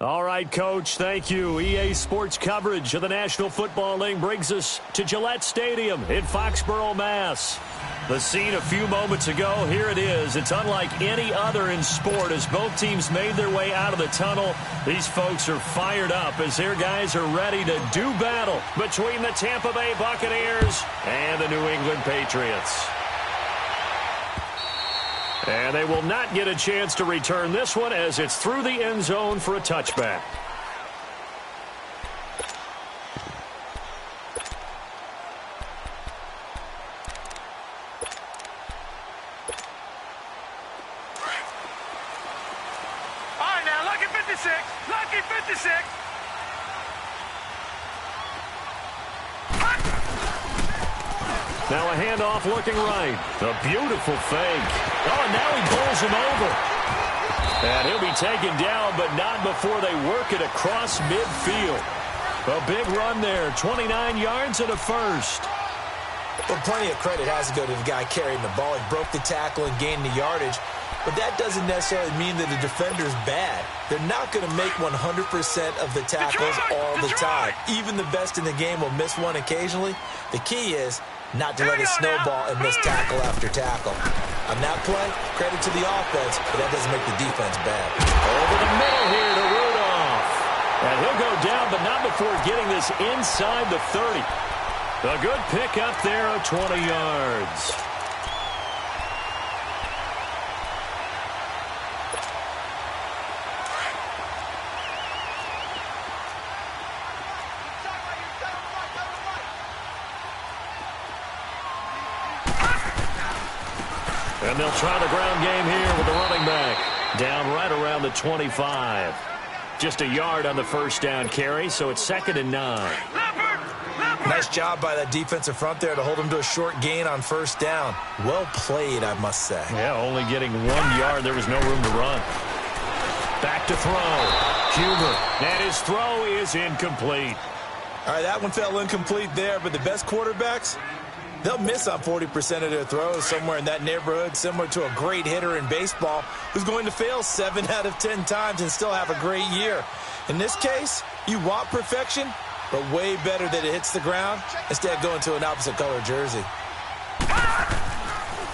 All right, Coach, thank you. EA Sports coverage of the National Football League brings us to Gillette Stadium in Foxborough, Mass. The scene a few moments ago, here it is. It's unlike any other in sport as both teams made their way out of the tunnel. These folks are fired up as their guys are ready to do battle between the Tampa Bay Buccaneers and the New England Patriots. And they will not get a chance to return this one as it's through the end zone for a touchback. All right, now, lucky 56. Lucky 56. Now a handoff looking right. A beautiful fake. Oh, and now he bowls him over. And he'll be taken down, but not before they work it across midfield. A big run there, 29 yards and a first. Well, plenty of credit has to go to the guy carrying the ball. He broke the tackle and gained the yardage. But that doesn't necessarily mean that the defender's bad. They're not going to make 100% of the tackles all the time. Even the best in the game will miss one occasionally. The key is not to let it snowball and miss tackle after tackle. On that play, credit to the offense, but that doesn't make the defense bad. Over the middle here to Rudolph. And he'll go down, but not before getting this inside the 30. A good pickup there of 20 yards. And they'll try the ground game here with the running back. Down right around the 25. Just a yard on the first down carry, so it's 2nd and 9. Nice job by that defensive front there to hold him to a short gain on first down. Well played, I must say. Yeah, only getting 1 yard. There was no room to run. Back to throw. Huber. And his throw is incomplete. All right, that one fell incomplete there, but the best quarterbacks, they'll miss on 40% of their throws, somewhere in that neighborhood, similar to a great hitter in baseball who's going to fail 7 out of 10 times and still have a great year. In this case, you want perfection, but way better that it hits the ground instead of going to an opposite color jersey.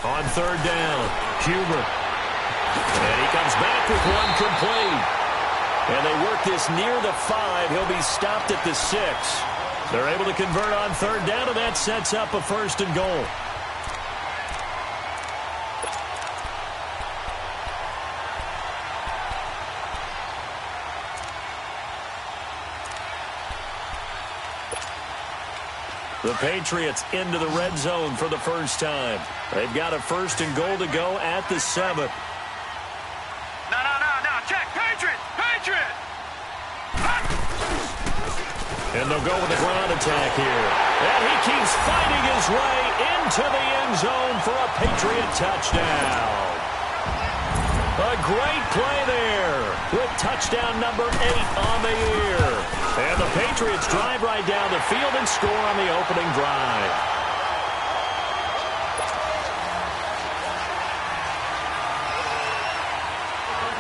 On 3rd down, Huber. And he comes back with one complete. And they work this near the 5. He'll be stopped at the 6. They're able to convert on 3rd down, and that sets up a 1st and goal. The Patriots into the red zone for the first time. They've got a 1st and goal to go at the 7. No. Check. Patriot. And they'll go with a ground attack here. And he keeps fighting his way into the end zone for a Patriot touchdown. A great play there with touchdown number 8 on the year. And the Patriots drive right down the field and score on the opening drive.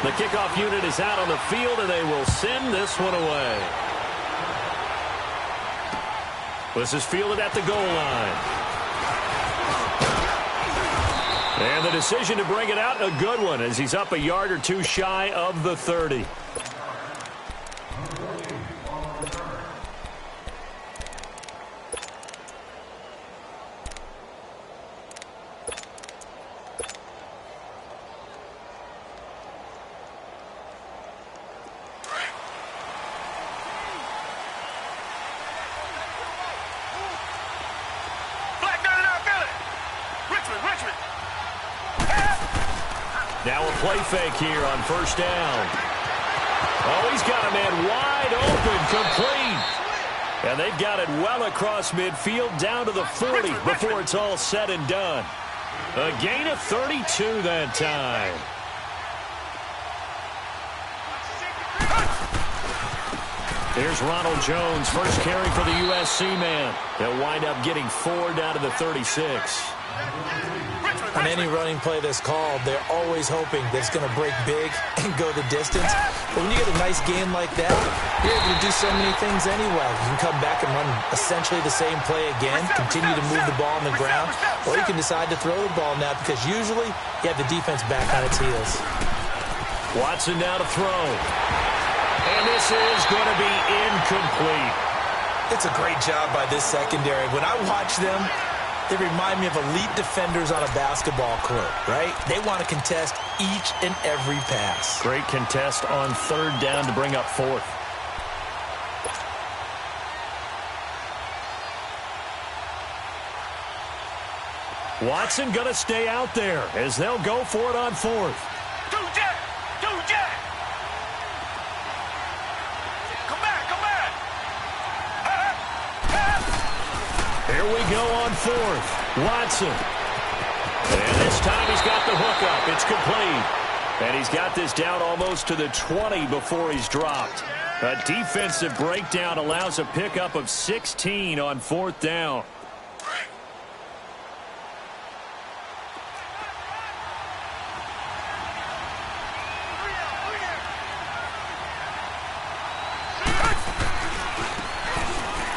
The kickoff unit is out on the field, and they will send this one away. This is fielded at the goal line. And the decision to bring it out, a good one, as he's up a yard or 2 shy of the 30. Now a play fake here on 1st down. Oh, he's got a man wide open, complete. And they've got it well across midfield, down to the 40 before it's all said and done. A gain of 32 that time. Here's Ronald Jones, first carry for the USC man. They'll wind up getting 4 down to the 36. On any running play that's called, they're always hoping that it's going to break big and go the distance. But when you get a nice game like that, you're able to do so many things anyway. You can come back and run essentially the same play again, continue to move the ball on the ground, or you can decide to throw the ball now because usually you have the defense back on its heels. Watson now to throw. And this is going to be incomplete. It's a great job by this secondary. When I watch them, they remind me of elite defenders on a basketball court, right? They want to contest each and every pass. Great contest on third down to bring up fourth. Watson going to stay out there as they'll go for it on fourth. Do Jack! Come back! Here we go on fourth. Watson. And this time he's got the hook up. It's complete. And he's got this down almost to the 20 before he's dropped. A defensive breakdown allows a pickup of 16 on fourth down.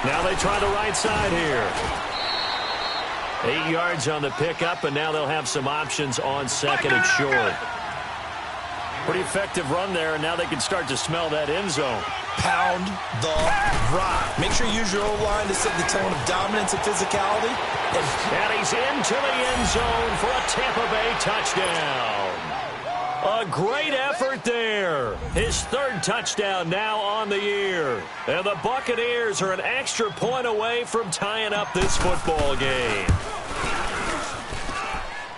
Now they try the right side here. 8 yards on the pickup, and now they'll have some options on second and short. Pretty effective run there, and now they can start to smell that end zone. Pound the rock. Make sure you use your O-line to set the tone of dominance and physicality. And he's into the end zone for a Tampa Bay touchdown. A great effort there. His third touchdown now on the year. And the Buccaneers are an extra point away from tying up this football game.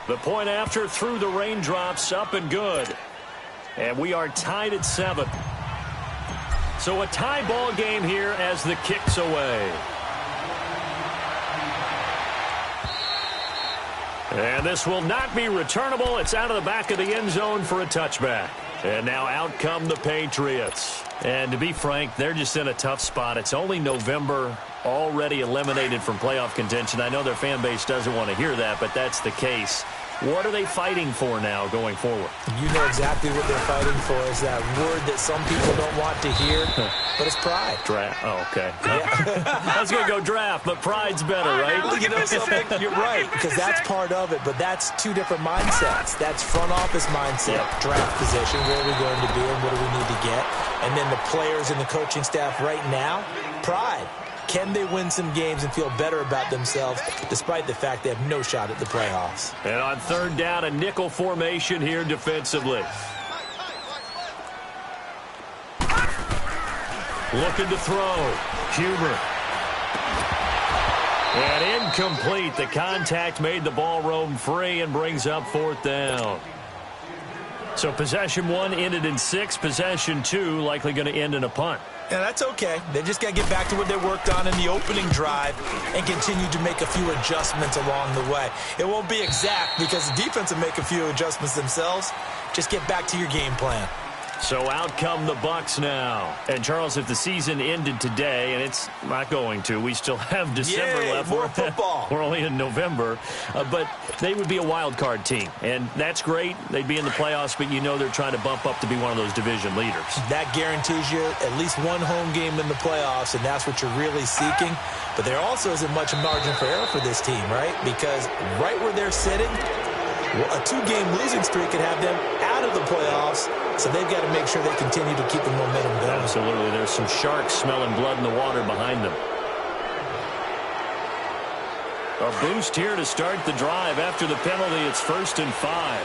The point after through the raindrops, up and good. And we are tied at 7. So a tie ball game here as the kick's away. And this will not be returnable. It's out of the back of the end zone for a touchback. And now out come the Patriots. And to be frank, they're just in a tough spot. It's only November, already eliminated from playoff contention. I know their fan base doesn't want to hear that, but that's the case. What are they fighting for now going forward? You know exactly what they're fighting for is that word that some people don't want to hear, but it's pride. Draft. Oh, okay. Yeah. I was going to go draft, but pride's better, right? You know something? You're right, because that's part of it, but that's two different mindsets. That's front office mindset, draft position, where are we going to be and what do we need to get? And then the players and the coaching staff right now, pride. Can they win some games and feel better about themselves despite the fact they have no shot at the playoffs? And on third down, a nickel formation here defensively. Looking to throw. Huber. And incomplete. The contact made the ball roam free and brings up fourth down. So possession 1 ended in 6. Possession 2 likely going to end in a punt. Yeah, that's okay. They just got to get back to what they worked on in the opening drive and continue to make a few adjustments along the way. It won't be exact because the defense will make a few adjustments themselves. Just get back to your game plan. So out come the Bucs now. And, Charles, if the season ended today, and it's not going to, we still have December left. More football. We're only in November. But they would be a wild card team. And that's great. They'd be in the playoffs, but you know they're trying to bump up to be one of those division leaders. That guarantees you at least one home game in the playoffs, and that's what you're really seeking. But there also isn't much margin for error for this team, right? Because right where they're sitting, a 2-game losing streak could have them out of the playoffs, so they've got to make sure they continue to keep the momentum going. Absolutely. There's some sharks smelling blood in the water behind them. A boost here to start the drive. After the penalty, it's 1st and 5.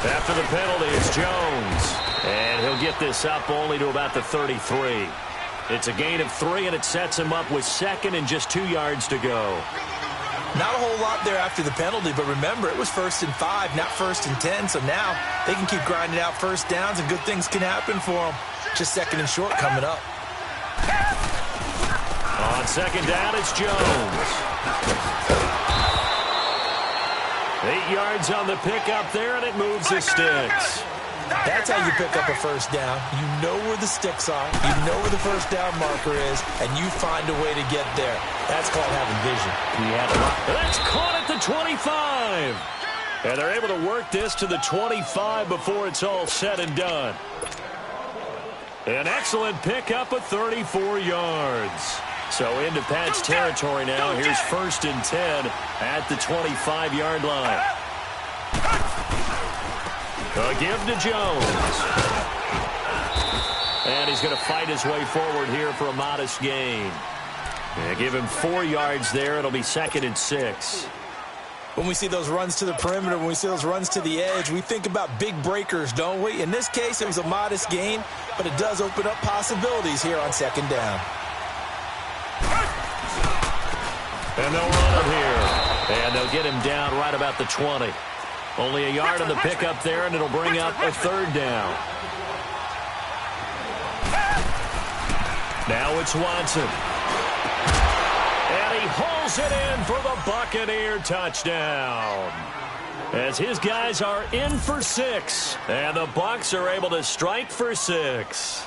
After the penalty, it's Jones. And he'll get this up only to about the 33. It's a gain of 3, and it sets him up with 2nd and just 2 yards to go. Not a whole lot there after the penalty, but remember, it was 1st and 5, not 1st and 10, so now they can keep grinding out first downs, and good things can happen for them. Just 2nd and short coming up. On 2nd down, it's Jones. 8 yards on the pickup there, and it moves the sticks. That's how you pick up a first down. You know where the sticks are, you know where the first down marker is, and you find a way to get there. That's called having vision. That's caught at the 25. And they're able to work this to the 25 before it's all said and done. An excellent pickup of 34 yards. So into Pat's territory now. Here's 1st and 10 at the 25-yard line. A give to Jones. And he's going to fight his way forward here for a modest gain. Give him 4 yards there. It'll be 2nd and 6. When we see those runs to the perimeter, when we see those runs to the edge, we think about big breakers, don't we? In this case, it was a modest gain, but it does open up possibilities here on 2nd down. And they'll run him here. And they'll get him down right about the 20. Only a yard on the pickup there, and it'll bring up a 3rd down. Now it's Watson. And he hauls it in for the Buccaneer touchdown. As his guys are in for 6. And the Bucs are able to strike for 6.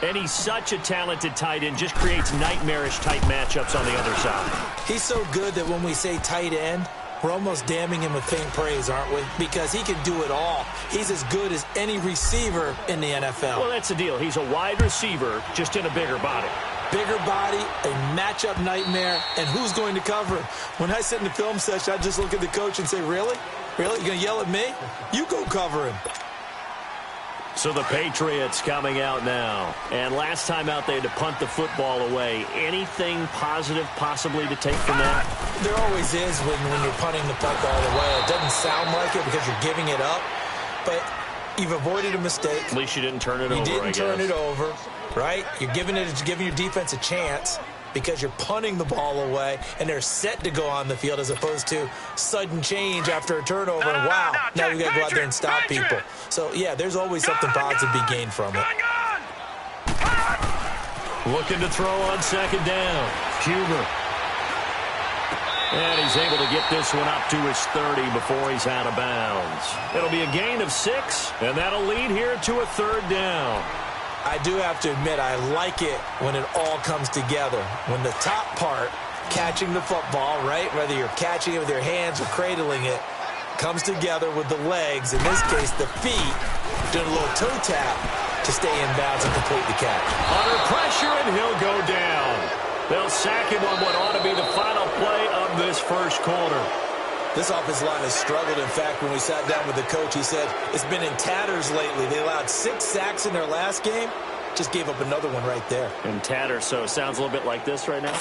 And he's such a talented tight end, just creates nightmarish-type matchups on the other side. He's so good that when we say tight end, we're almost damning him with faint praise, aren't we? Because he can do it all. He's as good as any receiver in the NFL. Well, that's the deal. He's a wide receiver, just in a bigger body. Bigger body, a matchup nightmare, and who's going to cover him? When I sit in the film session, I just look at the coach and say, really? Really? You're going to yell at me? You go cover him. So the Patriots coming out now. And last time out, they had to punt the football away. Anything positive possibly to take from that? There always is when you're punting the football away. It doesn't sound like it because you're giving it up, but you've avoided a mistake. At least you didn't turn it over, You didn't turn it over, right? You're giving your defense a chance because you're punting the ball away, and they're set to go on the field as opposed to sudden change after a turnover, and wow, now we got to go out there and stop people. So, yeah, there's always something positive to be gained from it. Looking to throw on 2nd down. Huber. And he's able to get this one up to his 30 before he's out of bounds. It'll be a gain of 6, and that'll lead here to a 3rd down. I do have to admit, I like it when it all comes together. When the top part, catching the football, right, whether you're catching it with your hands or cradling it, comes together with the legs, in this case the feet, doing a little toe tap to stay in bounds and complete the catch. Under pressure, and he'll go down. They'll sack him on what ought to be the final play of this first quarter. This offensive line has struggled. In fact, when we sat down with the coach, he said it's been in tatters lately. They allowed 6 sacks in their last game. Just gave up another one right there. In tatters, so it sounds a little bit like this right now?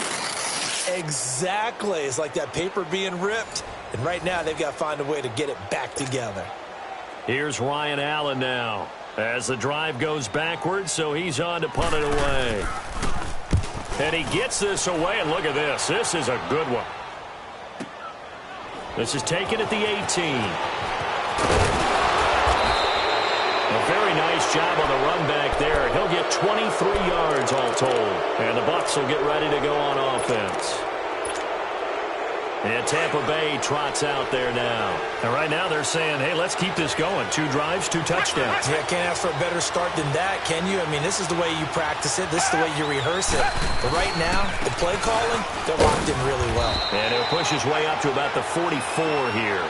Exactly. It's like that paper being ripped. And right now, they've got to find a way to get it back together. Here's Ryan Allen now as the drive goes backwards, so he's on to punt it away. And he gets this away, and look at this. This is a good one. This is taken at the 18. A very nice job on the run back there. He'll get 23 yards all told. And the Bucs will get ready to go on offense. And Tampa Bay trots out there now. And right now they're saying, hey, let's keep this going. 2 drives, 2 touchdowns. Yeah, can't ask for a better start than that, can you? I mean, this is the way you practice it. This is the way you rehearse it. But right now, the play calling, they're locked in really well. And he'll push his way up to about the 44 here.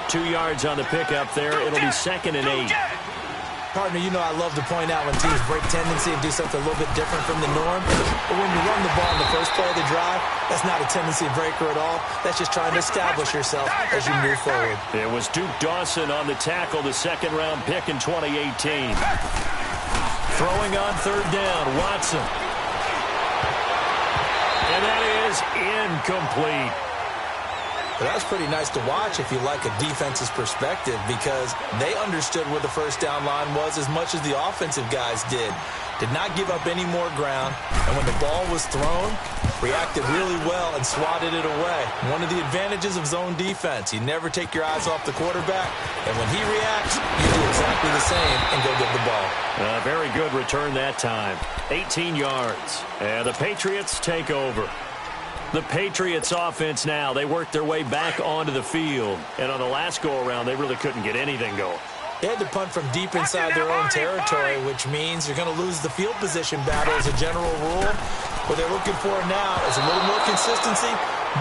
2 yards on the pickup there. It'll be 2nd and 8. Partner, you know I love to point out when teams break tendency and do something a little bit different from the norm. But when you run the ball in the first play of the drive, that's not a tendency breaker at all. That's just trying to establish yourself as you move forward. It was Duke Dawson on the tackle, the 2nd-round pick in 2018. Throwing on 3rd down, Watson. And that is incomplete. But that was pretty nice to watch if you like a defense's perspective, because they understood where the first down line was as much as the offensive guys did. Did not give up any more ground, and when the ball was thrown, reacted really well and swatted it away. One of the advantages of zone defense, you never take your eyes off the quarterback, and when he reacts, you do exactly the same and go get the ball. Very good return that time. 18 yards, and the Patriots take over. The Patriots offense now, they worked their way back onto the field. And on the last go-around, they really couldn't get anything going. They had to punt from deep inside their own territory, which means you're going to lose the field position battle as a general rule. What they're looking for now is a little more consistency,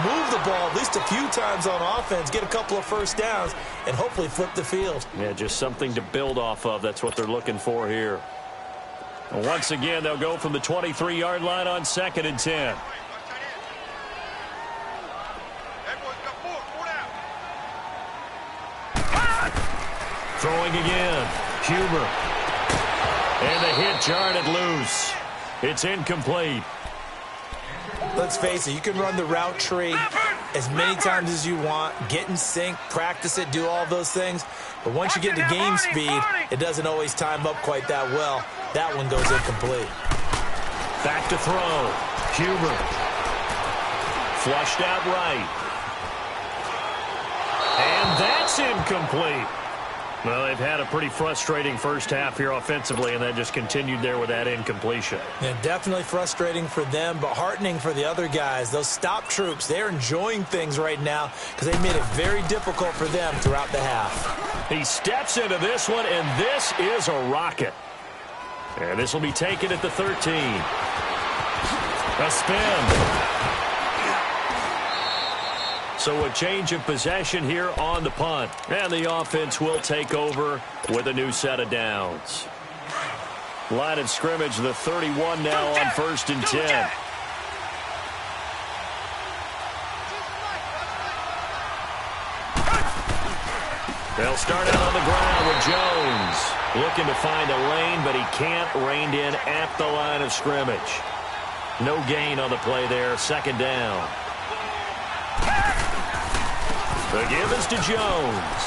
move the ball at least a few times on offense, get a couple of first downs, and hopefully flip the field. Yeah, just something to build off of. That's what they're looking for here. And once again, they'll go from the 23-yard line on 2nd and 10. Throwing again. Huber. And the hit jarred it loose. It's incomplete. Let's face it, you can run the route tree as many times as you want, get in sync, practice it, do all those things. But once you get to game speed, it doesn't always time up quite that well. That one goes incomplete. Back to throw. Huber. Flushed out right. And that's incomplete. Well, they've had a pretty frustrating first half here offensively, and that just continued there with that incompletion. Yeah, definitely frustrating for them, but heartening for the other guys. Those stop troops, they're enjoying things right now because they made it very difficult for them throughout the half. He steps into this one, and this is a rocket. And this will be taken at the 13. A spin. So a change of possession here on the punt. And the offense will take over with a new set of downs. Line of scrimmage, the 31 now on 1st and 10. They'll start out on the ground with Jones. Looking to find a lane, but he can't. Reined in at the line of scrimmage. No gain on the play there. 2nd down. The give is to Jones.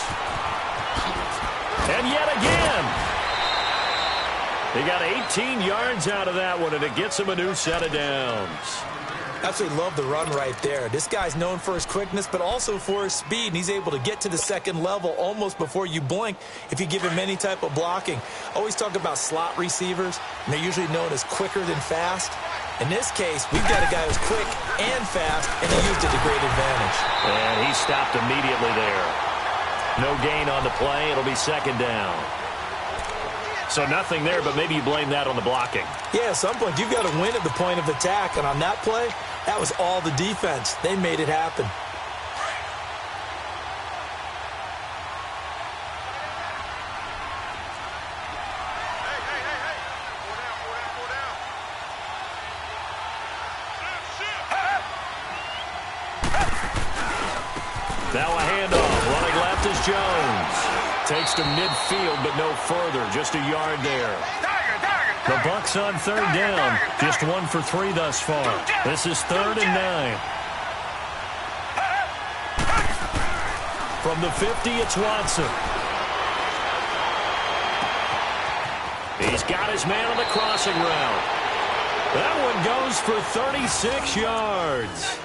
And yet again. He got 18 yards out of that one, and it gets him a new set of downs. Absolutely love the run right there. This guy's known for his quickness, but also for his speed, and he's able to get to the 2nd level almost before you blink if you give him any type of blocking. Always talk about slot receivers, and they're usually known as quicker than fast. In this case, we've got a guy who's quick and fast, and he used it to great advantage. And he stopped immediately there. No gain on the play. It'll be 2nd down. So nothing there, but maybe you blame that on the blocking. Yeah, at some point, you've got to win at the point of attack, and on that play, that was all the defense. They made it happen. Now a handoff. Running left is Jones. Takes to midfield, but no further. Just a yard there. The Bucs on 3rd down. Just 1 for 3 thus far. This is 3rd and 9. From the 50, it's Watson. He's got his man on the crossing route. That one goes for 36 yards.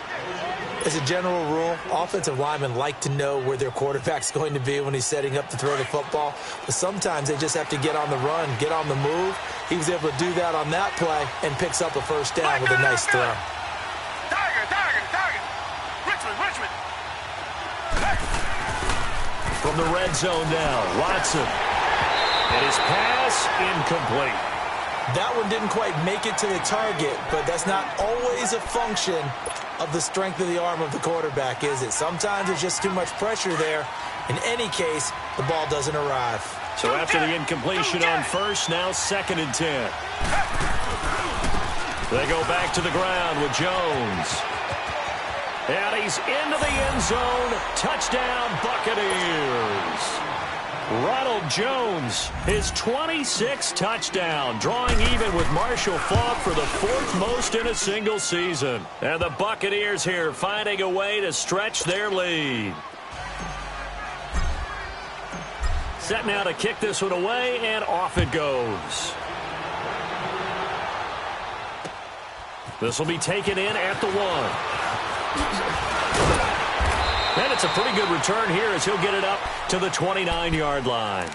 As a general rule, offensive linemen like to know where their quarterback's going to be when he's setting up to throw the football. But sometimes they just have to get on the run, get on the move. He was able to do that on that play and picks up a first down with a nice throw. Richmond. From the red zone now, Watson. And his pass incomplete. That one didn't quite make it to the target, but that's not always a function of the strength of the arm of the quarterback, is it? Sometimes there's just too much pressure there. In any case, the ball doesn't arrive. So after the incompletion on 1st, now 2nd and 10. They go back to the ground with Jones. And he's into the end zone. Touchdown, Buccaneers. Ronald Jones, his 26th touchdown, drawing even with Marshall Faulk for the 4th most in a single season. And the Buccaneers here finding a way to stretch their lead. Set now to kick this one away, and off it goes. This will be taken in at the 1. And it's a pretty good return here as he'll get it up to the 29-yard line.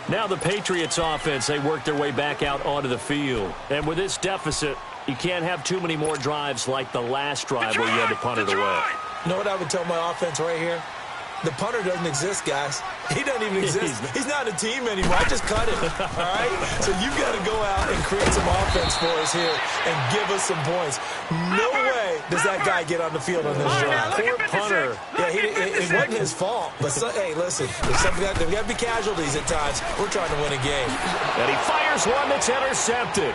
Now the Patriots offense, they work their way back out onto the field. And with this deficit, you can't have too many more drives like the last drive where you had to punt it away. You know what I would tell my offense right here? The punter doesn't exist, guys. He doesn't even exist. He's not a team anymore. I just cut him, all right? So you've got to go out and create some offense for us here and give us some points. No way does that guy get on the field on this drive. Poor punter. Yeah, it wasn't his fault. But, hey, listen, there's got to be casualties at times. We're trying to win a game. And he fires one that's intercepted.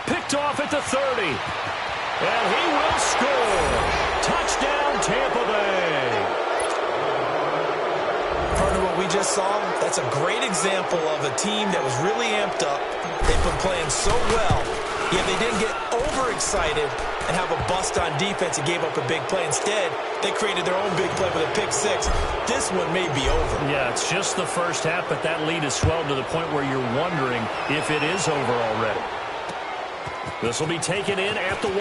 Picked off at the 30. And he will score. Touchdown, Tampa Bay. Partner, what we just saw, that's a great example of a team that was really amped up. They've been playing so well, yet they didn't get overexcited and have a bust on defense and gave up a big play. Instead, they created their own big play with a pick six. This one may be over. Yeah, it's just the first half, but that lead has swelled to the point where you're wondering if it is over already. This will be taken in at the 1.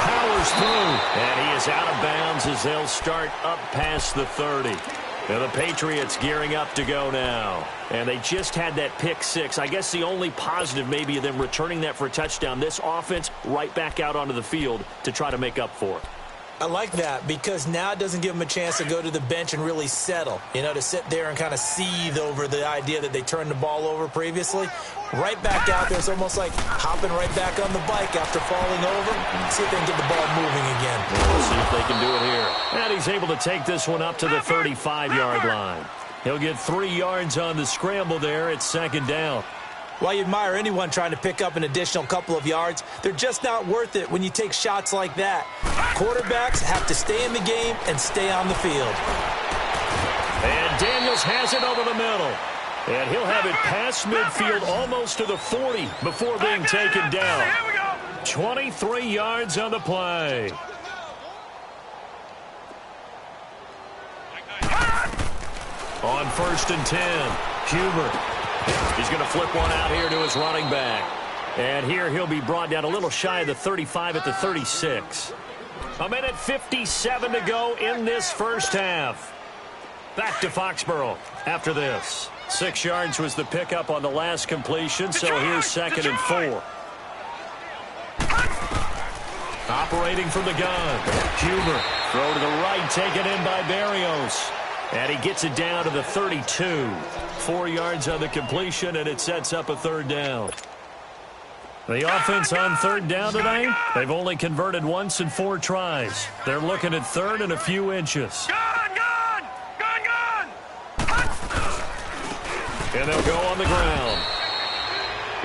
Powers through, and he is out of bounds as they'll start up past the 30. And the Patriots gearing up to go now. And they just had that pick six. I guess the only positive maybe of them returning that for a touchdown. This offense right back out onto the field to try to make up for it. I like that because now it doesn't give them a chance to go to the bench and really settle, to sit there and kind of seethe over the idea that they turned the ball over previously. Right back out there, it's almost like hopping right back on the bike after falling over. See if they can get the ball moving again. We'll see if they can do it here. And he's able to take this one up to the 35-yard line. He'll get 3 yards on the scramble there at second down. While you admire anyone trying to pick up an additional couple of yards, they're just not worth it when you take shots like that. Quarterbacks have to stay in the game and stay on the field. And Daniels has it over the middle. And he'll have it past midfield almost to the 40 before being taken down. 23 yards on the play. On 1st and 10, Huber. He's going to flip one out here to his running back. And here he'll be brought down a little shy of the 35 at the 36. A minute 57 to go in this first half. Back to Foxborough after this. 6 yards was the pickup on the last completion, so here's 2nd and 4. Operating from the gun. Huber, throw to the right, taken in by Berrios. And he gets it down to the 32. 4 yards on the completion, and it sets up a 3rd down. The offense on 3rd down tonight, they've only converted once in 4 tries. They're looking at 3rd and a few inches. Gone! And they'll go on the ground.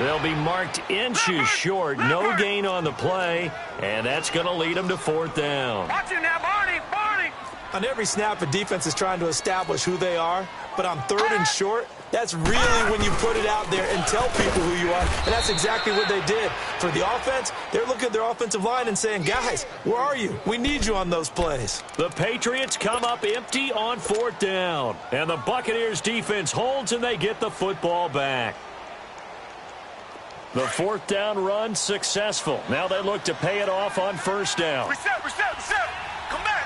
They'll be marked inches short. No gain on the play, and that's going to lead them to 4th down. Watch him now, Barney! On every snap, a defense is trying to establish who they are. But on 3rd and short, that's really when you put it out there and tell people who you are. And that's exactly what they did. For the offense, they're looking at their offensive line and saying, guys, where are you? We need you on those plays. The Patriots come up empty on 4th down. And the Buccaneers defense holds and they get the football back. The 4th down run successful. Now they look to pay it off on 1st down. Reset! Come back!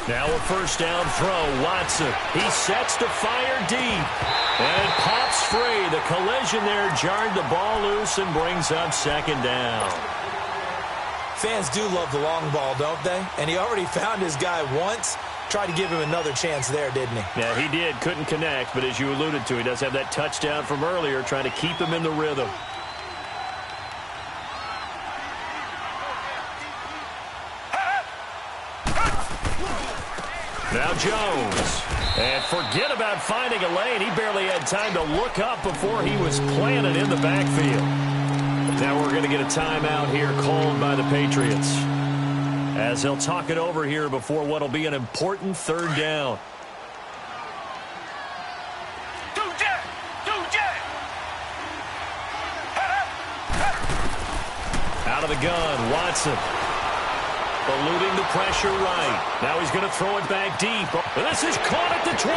Now a 1st down throw. Watson. He sets to fire deep. And it pops free. The collision there jarred the ball loose and brings up 2nd down. Fans do love the long ball, don't they? And he already found his guy once. Tried to give him another chance there, didn't he? Yeah, he did. Couldn't connect, but as you alluded to, he does have that touchdown from earlier, trying to keep him in the rhythm. Now Jones. And forget about finding a lane. He barely had time to look up before he was planted in the backfield. Now we're going to get a timeout here called by the Patriots, as they'll talk it over here before what will be an important 3rd down. Out of the gun, Watson. Eluding the pressure right. Now he's going to throw it back deep. This is caught at the 20.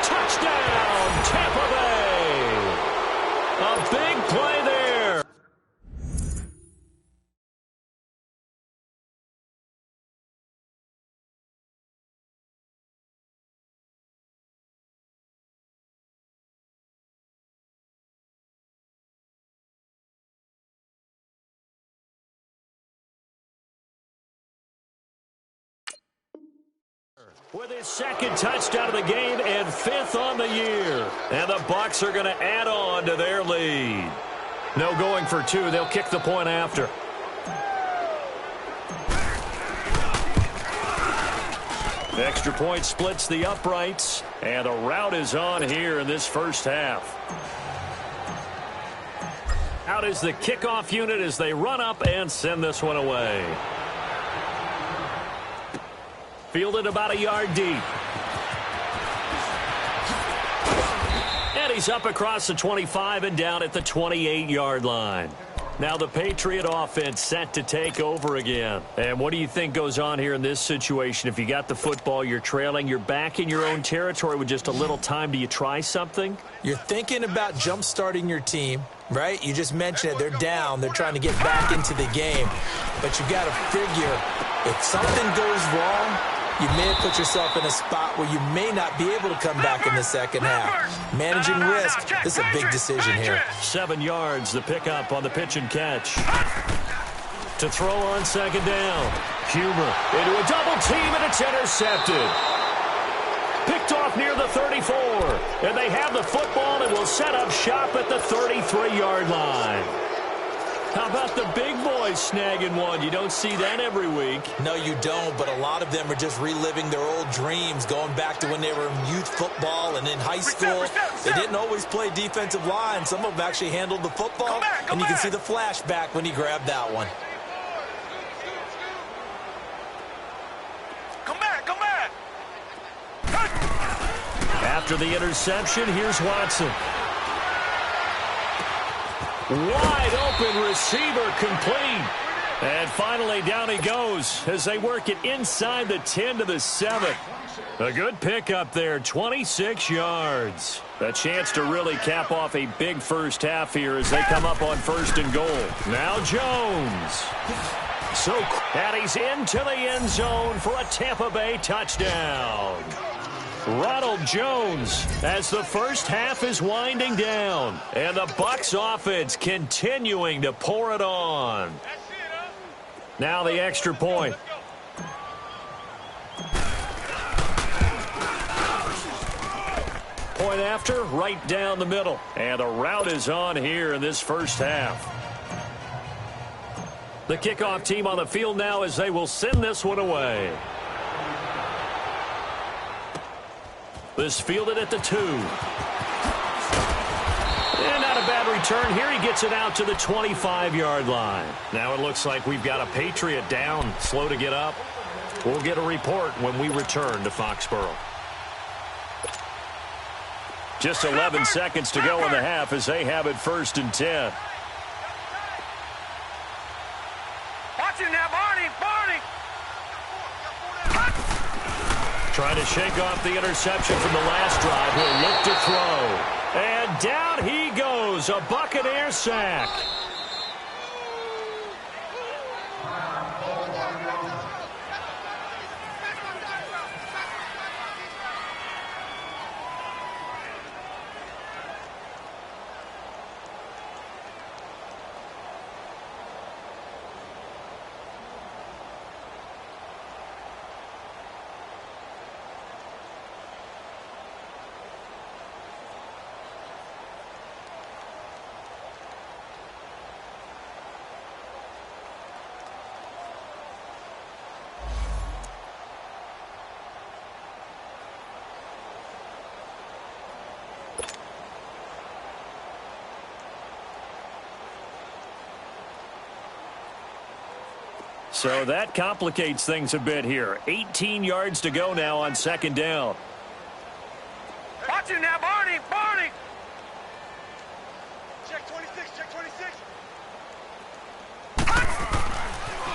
Touchdown, Tampa Bay. A big play there. With his second touchdown of the game and 5th on the year. And the Bucs are going to add on to their lead. No going for 2. They'll kick the point after. The extra point splits the uprights. And the route is on here in this first half. Out is the kickoff unit as they run up and send this one away. Fielded about a yard deep. And he's up across the 25 and down at the 28-yard line. Now the Patriot offense set to take over again. And what do you think goes on here in this situation? If you got the football, you're trailing, you're back in your own territory with just a little time. Do you try something? You're thinking about jump-starting your team, right? You just mentioned it. They're down. They're trying to get back into the game. But you got to figure if something goes wrong, you may have put yourself in a spot where you may not be able to come back in the second half. Managing risk, this is a big decision here. 7 yards, the pickup on the pitch and catch. To throw on second down. Huber into a double team, and it's intercepted. Picked off near the 34. And they have the football and will set up shop at the 33-yard line. How about the big boys snagging one? You don't see that every week. No, you don't, but a lot of them are just reliving their old dreams, going back to when they were in youth football and in high school. They didn't always play defensive line. Some of them actually handled the football, and you can see the flashback when he grabbed that one. Come back, come back. After the interception, here's Watson. Wide open receiver complete. And finally down he goes as they work it inside the 10 to the 7. A good pickup there, 26 yards. A chance to really cap off a big first half here as they come up on 1st and goal. Now Jones. And he's into the end zone for a Tampa Bay touchdown. Ronald Jones as the first half is winding down. And the Bucs offense continuing to pour it on. Now the extra point. Point after, right down the middle. And the route is on here in this first half. The kickoff team on the field now as they will send this one away. This fielded at the 2. And not a bad return here. He gets it out to the 25-yard line. Now it looks like we've got a Patriot down, slow to get up. We'll get a report when we return to Foxborough. Just 11 seconds to go in the half as they have it 1st and 10. Watch it now, Barney, Barney. Trying to shake off the interception from the last drive. He'll look to throw. And down he goes. A Buccaneer sack. So that complicates things a bit here. 18 yards to go now on 2nd down. Watch it now, Barney, Barney. Check 26, check 26.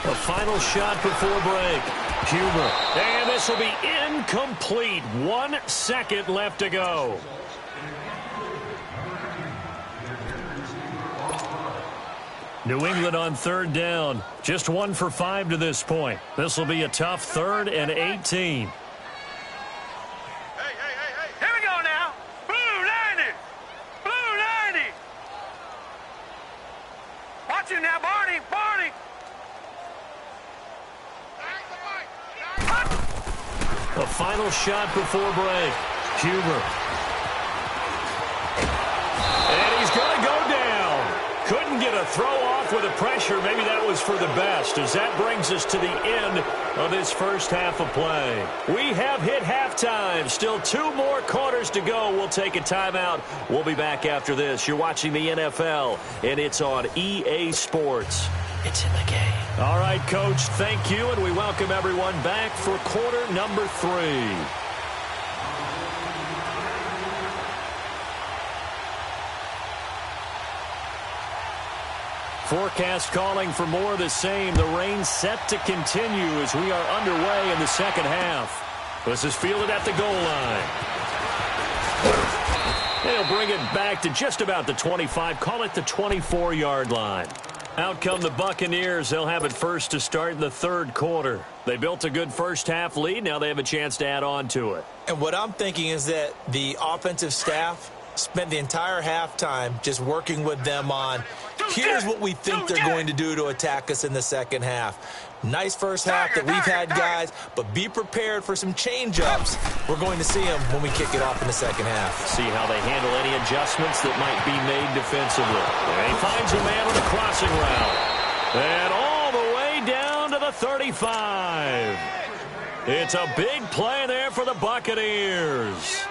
A final shot before break. Huber. And this will be incomplete. 1 second left to go. New England on 3rd down. Just 1 for 5 to this point. This will be a tough 3rd and 18. Hey. Here we go now. Blue 90. Blue 90. Watch it now, Barney, Barney. A final shot before break. Huber. And he's going to go down. Couldn't get a throw off with the pressure. Maybe that was for the best, as that brings us to the end of this first half of play. We have hit halftime. Still 2 more quarters to go. We'll take a timeout. We'll be back after this. You're watching the NFL, and it's on EA Sports. It's in the game. All right, Coach, thank you, and we welcome everyone back for quarter number 3. Forecast calling for more of the same. The rain set to continue as we are underway in the second half. This is fielded at the goal line. They'll bring it back to just about the 25. Call it the 24-yard line. Out come the Buccaneers. They'll have it first to start in the third quarter. They built a good first-half lead. Now they have a chance to add on to it. And what I'm thinking is that the offensive staff spent the entire halftime just working with them on, here's what we think they're going to do to attack us in the second half. Nice first half that we've had, guys, but be prepared for some change-ups. We're going to see them when we kick it off in the second half. See how they handle any adjustments that might be made defensively. And he finds a man on the crossing route. And all the way down to the 35. It's a big play there for the Buccaneers.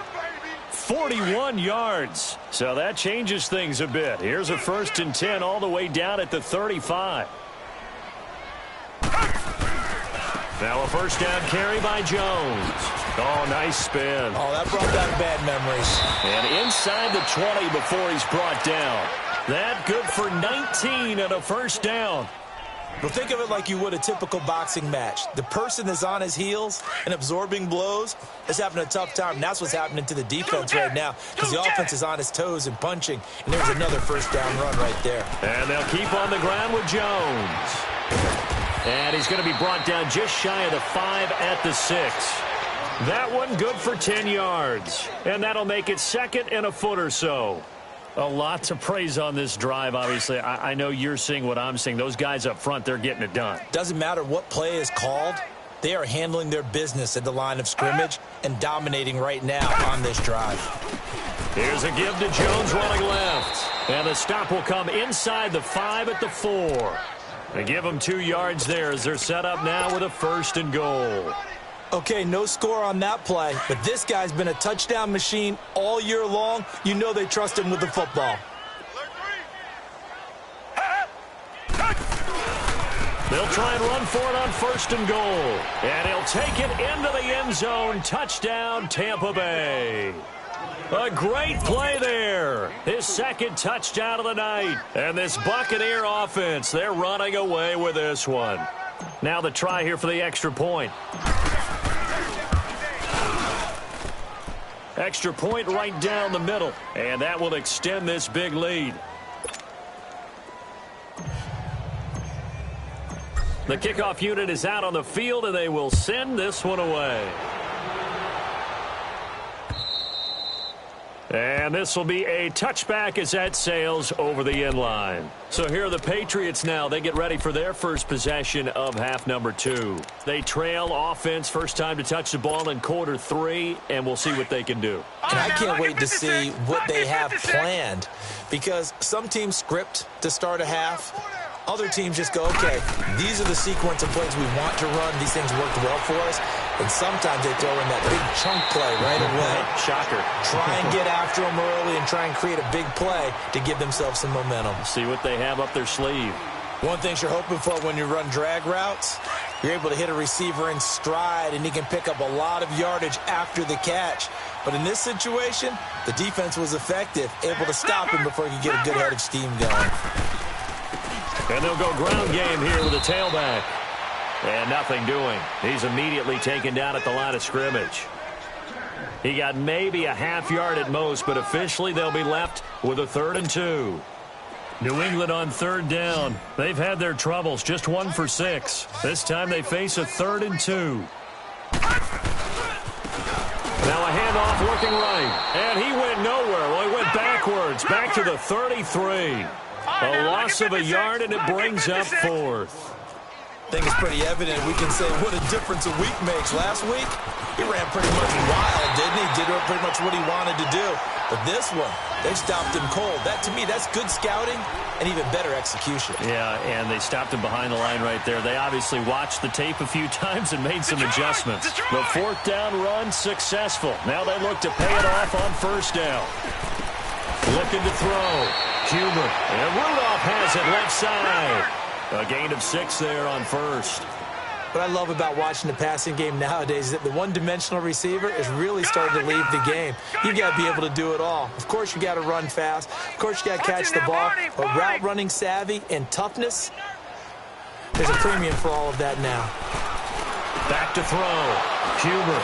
41 yards. So that changes things a bit. Here's a 1st and 10 all the way down at the 35. Now a first down carry by Jones. Oh, nice spin. Oh, that brought back bad memories. And inside the 20 before he's brought down. That good for 19 and a first down. But think of it like you would a typical boxing match. The person that's on his heels and absorbing blows is having a tough time. And that's what's happening to the defense right now, because the offense is on his toes and punching. And there's another first down run right there. And they'll keep on the ground with Jones. And he's going to be brought down just shy of the 5 at the 6. That one good for 10 yards. And that'll make it 2nd and a foot or so. A lot to praise on this drive, obviously. I know you're seeing what I'm seeing. Those guys up front, they're getting it done. Doesn't matter what play is called. They are handling their business at the line of scrimmage and dominating right now on this drive. Here's a give to Jones running left. And the stop will come inside the 5 at the 4. They give them 2 yards there as they're set up now with a 1st and goal. Okay, no score on that play, but this guy's been a touchdown machine all year long. You know they trust him with the football. They'll try and run for it on 1st and goal. And he'll take it into the end zone. Touchdown, Tampa Bay. A great play there. His 2nd touchdown of the night. And this Buccaneer offense, they're running away with this one. Now the try here for the extra point. Extra point right down the middle. And that will extend this big lead. The kickoff unit is out on the field, and they will send this one away. And this will be a touchback as that sails over the end line. So here are the Patriots now. They get ready for their first possession of half number 2. They trail offense, first time to touch the ball in quarter 3, and we'll see what they can do. And I can't wait to see what they have planned, because some teams script to start a half. Other teams just go, okay, these are the sequence of plays we want to run. These things worked well for us. And sometimes they throw in that big chunk play right away. Shocker. Try and get after them early and try and create a big play to give themselves some momentum. See what they have up their sleeve. One thing you're hoping for when you run drag routes, you're able to hit a receiver in stride, and he can pick up a lot of yardage after the catch. But in this situation, the defense was effective, able to stop him before he could get a good head of steam going. And they'll go ground game here with a tailback. And nothing doing. He's immediately taken down at the line of scrimmage. He got maybe a half yard at most, but officially they'll be left with a 3rd and 2. New England on 3rd down. They've had their troubles, just 1 for 6. This time they face a 3rd and 2. Now a handoff working right. And he went nowhere. Well, he went backwards, back to the 33. A loss of a yard, and it brings up 4th. I think it's pretty evident. We can say what a difference a week makes. Last week, he ran pretty much wild, didn't he? Did pretty much what he wanted to do. But this one, they stopped him cold. That, to me, that's good scouting and even better execution. Yeah, and they stopped him behind the line right there. They obviously watched the tape a few times and made some adjustments. The fourth down run successful. Now they look to pay it off on first down. Looking to throw. Huber. And Rudolph has it left side. A gain of 6 there on first. What I love about watching the passing game nowadays is that the one-dimensional receiver is really starting to leave the game. You got to be able to do it all. Of course, you got to run fast. Of course, you got to catch the ball. But route running savvy and toughness, there's a premium for all of that now. Back to throw. Huber.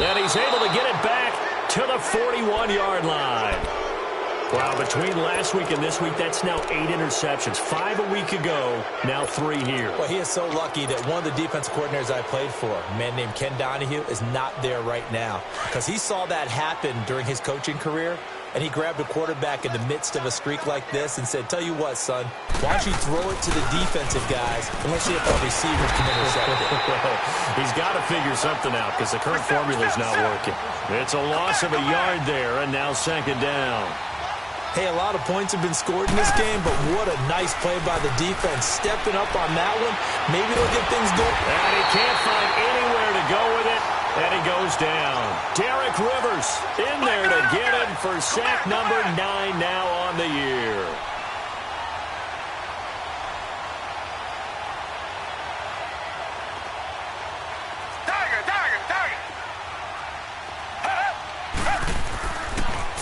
And he's able to get it back to the 41-yard line. Wow, between last week and this week, that's now 8 interceptions. 5 a week ago, now 3 here. Well, he is so lucky that one of the defensive coordinators I played for, a man named Ken Donahue, is not there right now. Because he saw that happen during his coaching career, and he grabbed a quarterback in the midst of a streak like this and said, tell you what, son, why don't you throw it to the defensive guys and let's see if our receivers can intercept it. He's got to figure something out because the current formula is not working. It's a loss of a yard there, and now second down. Hey, a lot of points have been scored in this game, but what a nice play by the defense. Stepping up on that one, maybe they'll get things going. And he can't find anywhere to go with it, and he goes down. Derek Rivers in there to get him for sack number 9 now on the year.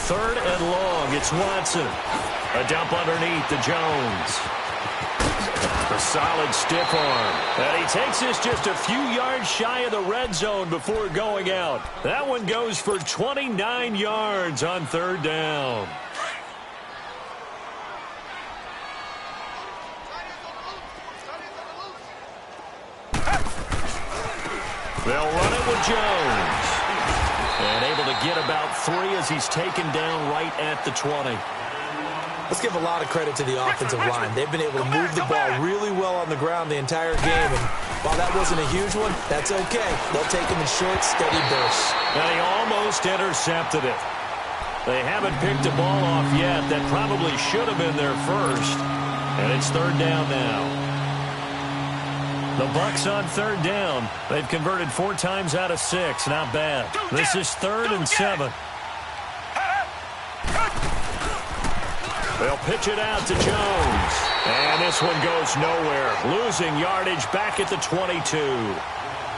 Third and long, it's Watson. A dump underneath to Jones. A solid stiff arm. And he takes this just a few yards shy of the red zone before going out. That one goes for 29 yards on third down. They'll run it with Jones. And able to get about 3 as he's taken down right at the 20. Let's give a lot of credit to the offensive line. They've been able to move the ball really well on the ground the entire game. And while that wasn't a huge one, that's okay. They'll take them in short, steady bursts. And he almost intercepted it. They haven't picked a ball off yet. That probably should have been their first. And it's third down now. The Bucs on third down. They've converted 4 times out of 6. Not bad. This is 3rd and 7. They'll pitch it out to Jones. And this one goes nowhere. Losing yardage back at the 22.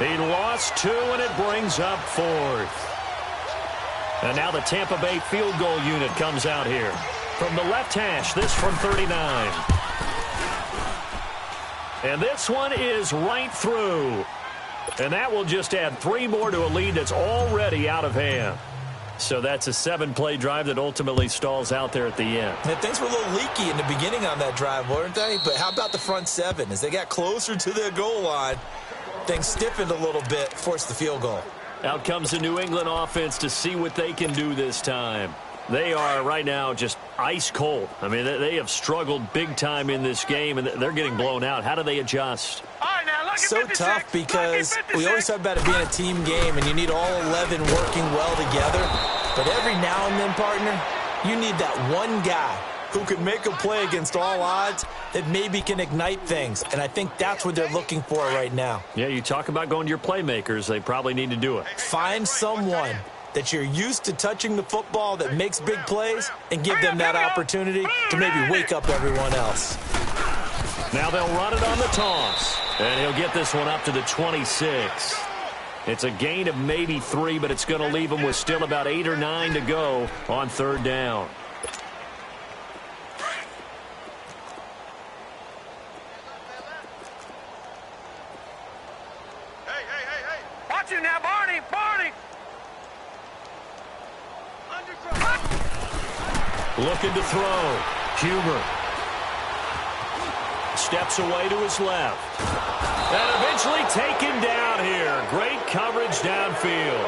He lost 2, and it brings up 4th. And now the Tampa Bay field goal unit comes out here. From the left hash, this from 39. And this one is right through. And that will just add 3 more to a lead that's already out of hand. So that's a 7-play drive that ultimately stalls out there at the end. And things were a little leaky in the beginning on that drive, weren't they? But how about the front 7? As they got closer to their goal line, things stiffened a little bit, forced the field goal. Out comes the New England offense to see what they can do this time. They are right now just ice cold. I mean, they have struggled big time in this game, and they're getting blown out. How do they adjust? So tough because we always talk about it being a team game, and you need all 11 working well together. But every now and then, partner, you need that one guy who can make a play against all odds that maybe can ignite things. And I think that's what they're looking for right now. Yeah, you talk about going to your playmakers. They probably need to do it. Find someone that you're used to touching the football that makes big plays and give them that opportunity to maybe wake up everyone else. Now they'll run it on the toss. And he'll get this one up to the 26. It's a gain of maybe 3, but it's going to leave him with still about 8 or 9 to go on third down. Hey. Watch it now, Barney. Looking to throw. Huber. Steps away to his left. And eventually taken down here. Great coverage downfield.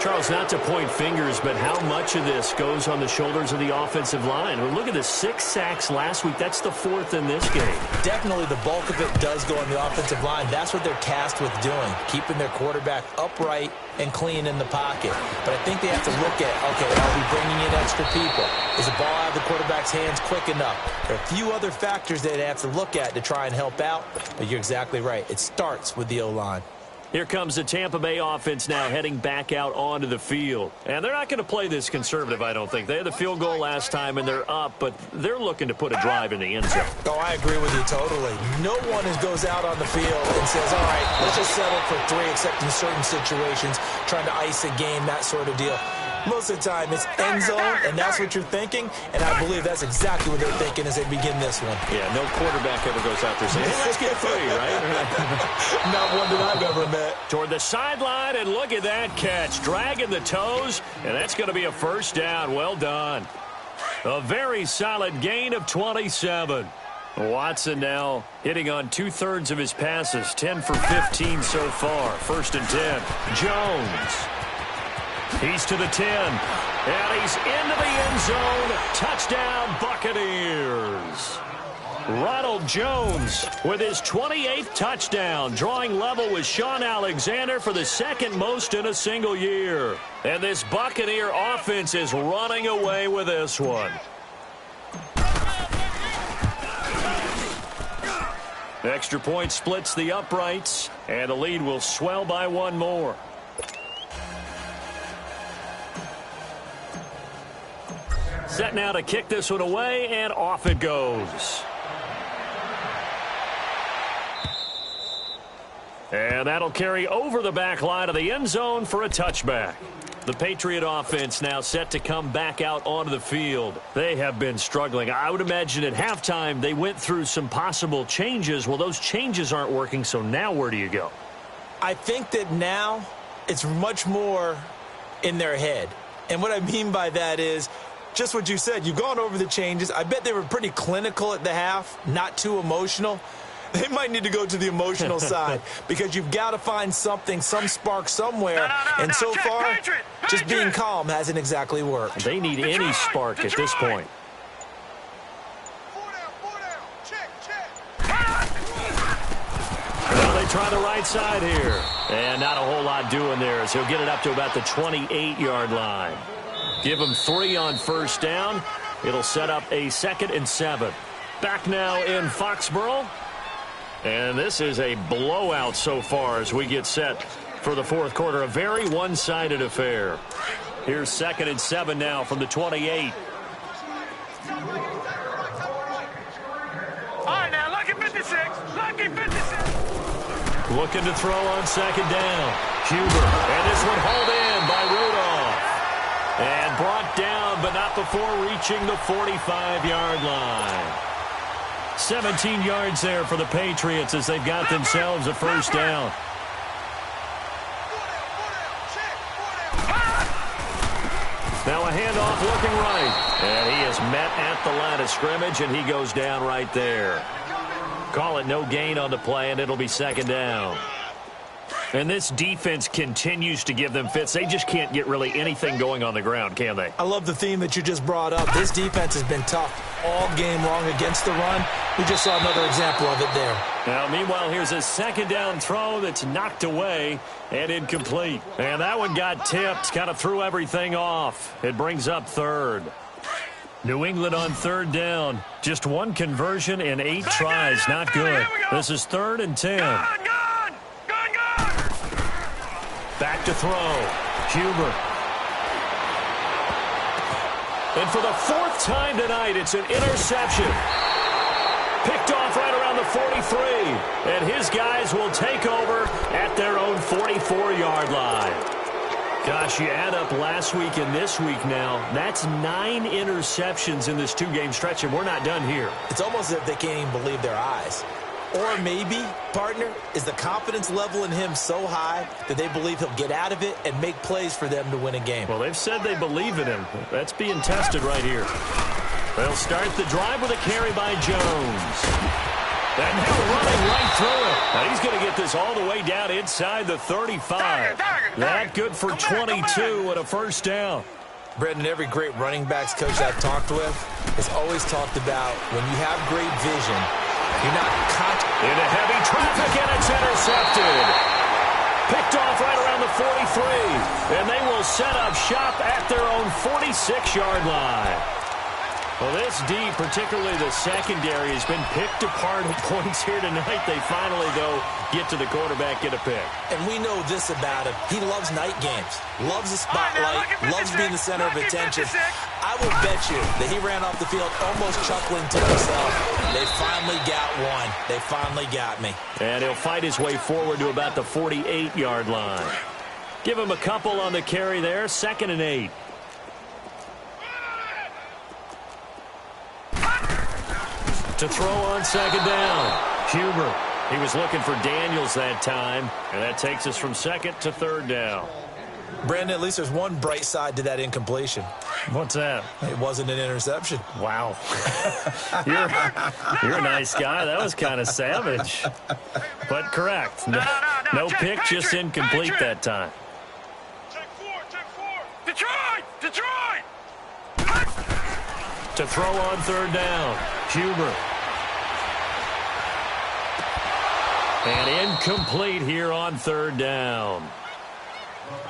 Charles, not to point fingers, but how much of this goes on the shoulders of the offensive line? Well, look at the 6 sacks last week. That's the 4th in this game. Definitely the bulk of it does go on the offensive line. That's what they're tasked with doing, keeping their quarterback upright and clean in the pocket. But I think they have to look at, okay, are we bringing in extra people? Is the ball out of the quarterback's hands quick enough? There are a few other factors they have to look at to try and help out, but you're exactly right. It starts with the O-line. Here comes the Tampa Bay offense now heading back out onto the field. And they're not going to play this conservative, I don't think. They had the field goal last time, and they're up, but they're looking to put a drive in the end zone. Oh, I agree with you totally. No one goes out on the field and says, all right, let's just settle for 3, except in certain situations, trying to ice a game, that sort of deal. Most of the time, it's end zone, and that's what you're thinking, and I believe that's exactly what they're thinking as they begin this one. Yeah, no quarterback ever goes out there saying, hey, let's get 3, right? Not one that I've ever met. Toward the sideline, and look at that catch. Dragging the toes, and that's going to be a first down. Well done. A very solid gain of 27. Watson now hitting on 2/3 of his passes, 10 for 15 so far. 1st and 10. Jones. He's to the 10, and he's into the end zone. Touchdown, Buccaneers. Ronald Jones with his 28th touchdown, drawing level with Sean Alexander for the 2nd most in a single year. And this Buccaneer offense is running away with this one. Extra point splits the uprights, and the lead will swell by 1 more. Set now to kick this one away, and off it goes. And that'll carry over the back line of the end zone for a touchback. The Patriot offense now set to come back out onto the field. They have been struggling. I would imagine at halftime they went through some possible changes. Well, those changes aren't working, so now where do you go? I think that now it's much more in their head. And what I mean by that is, just what you said, you've gone over the changes. I bet they were pretty clinical at the half, not too emotional. They might need to go to the emotional side because you've got to find something, some spark somewhere. And so far, just being calm hasn't exactly worked. They need any spark at this point. Well, they try the right side here. And not a whole lot doing there as he'll get it up to about the 28-yard line. Give him 3 on 1st down. It'll set up a 2nd and 7. Back now in Foxborough. And this is a blowout so far as we get set for the 4th quarter. A very one-sided affair. Here's 2nd and 7 now from the 28. All right, now, lucky 56. Lucky 56. Looking to throw on 2nd down. Huber. And this one hauled in by Rudolph. And brought down, but not before reaching the 45-yard line. 17 yards there for the Patriots as they've got themselves a 1st down. Now a handoff looking right. And he is met at the line of scrimmage, and he goes down right there. Call it no gain on the play, and it'll be 2nd down. And this defense continues to give them fits. They just can't get really anything going on the ground, can they? I love the theme that you just brought up. This defense has been tough all game long against the run. We just saw another example of it there. Now, meanwhile, here's a 2nd down throw that's knocked away and incomplete. And that one got tipped, kind of threw everything off. It brings up 3rd. New England on 3rd down. Just 1 conversion in 8 tries. Not good. This is 3rd and 10. Back to throw. Huber. And for the 4th time tonight, it's an interception. Picked off right around the 43. And his guys will take over at their own 44-yard line. Gosh, you add up last week and this week now, that's 9 interceptions in this 2-game stretch, and we're not done here. It's almost as if they can't even believe their eyes. Or maybe, partner, is the confidence level in him so high that they believe he'll get out of it and make plays for them to win a game. Well, they've said they believe in him. That's being tested right here. They'll start the drive with a carry by Jones. And now running right through it. Now he's going to get this all the way down inside the 35. That good for 22 and a first down. Brendan, every great running backs coach I've talked with has always talked about when you have great vision, you're not into heavy traffic, and it's intercepted. Picked off right around the 43. And they will set up shop at their own 46-yard line. Well, this D, particularly the secondary, has been picked apart at points here tonight. They finally, though, get to the quarterback, get a pick. And we know this about him. He loves night games, loves the spotlight, loves being the center of attention. I will bet you that he ran off the field almost chuckling to himself. They finally got one. They finally got me. And he'll fight his way forward to about the 48-yard line. Give him a couple on the carry there, 2nd and 8. To throw on 2nd down. Huber. He was looking for Daniels that time. And that takes us from 2nd to 3rd down. Brandon, at least there's one bright side to that incompletion. What's that? It wasn't an interception. Wow. You're a nice guy. That was kind of savage. But correct. No pick, just incomplete that time. Take four. Detroit! To throw on 3rd down. Huber. And incomplete here on 3rd down.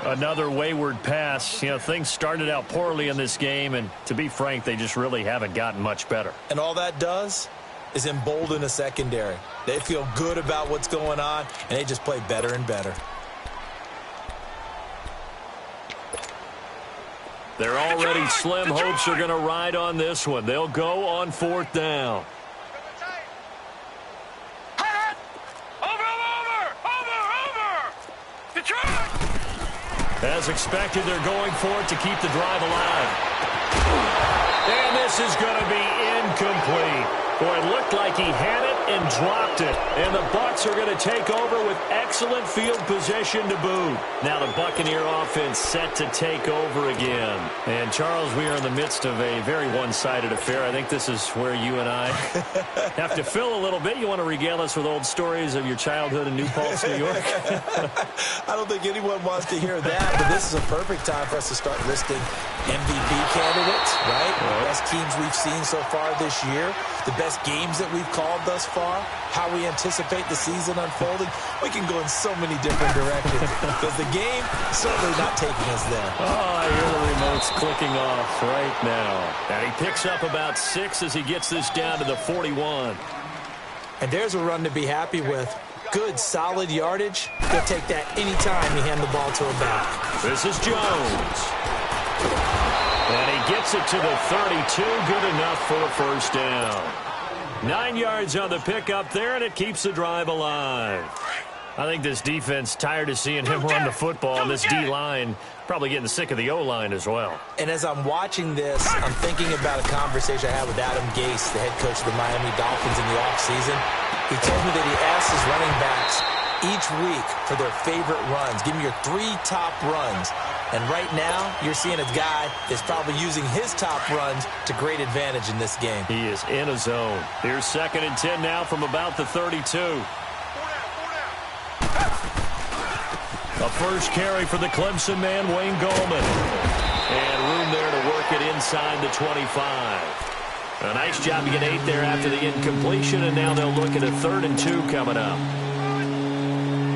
Another wayward pass. You know, things started out poorly in this game, and to be frank, they just really haven't gotten much better. And all that does is embolden a secondary. They feel good about what's going on, and they just play better and better. They're already slim hopes are going to ride on this one. They'll go on 4th down. As expected, they're going for it to keep the drive alive. And this is going to be incomplete. Boy, it looked like he had it and dropped it. And the Bucs are going to take over with excellent field position to boot. Now the Buccaneer offense set to take over again. And, Charles, we are in the midst of a very one-sided affair. I think this is where you and I have to fill a little bit. You want to regale us with old stories of your childhood in New Paltz, New York? I don't think anyone wants to hear that, but this is a perfect time for us to start listing MVP candidates, right? The best teams we've seen so far this year, the best games that we've called thus far, how we anticipate the season unfolding. We can go in so many different directions because the game is certainly not taking us there. Oh, I hear the remote's clicking off right now. And he picks up about 6 as he gets this down to the 41. And there's a run to be happy with. Good, solid yardage. He'll take that anytime you hand the ball to him back. This is Jones. And he gets it to the 32. Good enough for a first down. 9 yards on the pickup there, and it keeps the drive alive. I think this defense tired of seeing him run the football, and this D-line probably getting sick of the O-line as well. And as I'm watching this, I'm thinking about a conversation I had with Adam Gase, the head coach of the Miami Dolphins in the offseason. He told me that he asked his running backs each week for their favorite runs. Give me your 3 top runs. And right now, you're seeing a guy that's probably using his top runs to great advantage in this game. He is in a zone. Here's 2nd and 10 now from about the 32. A first carry for the Clemson man, Wayne Gallman. And room there to work it inside the 25. A nice job to get 8 there after the incompletion, and now they'll look at a 3rd and 2 coming up.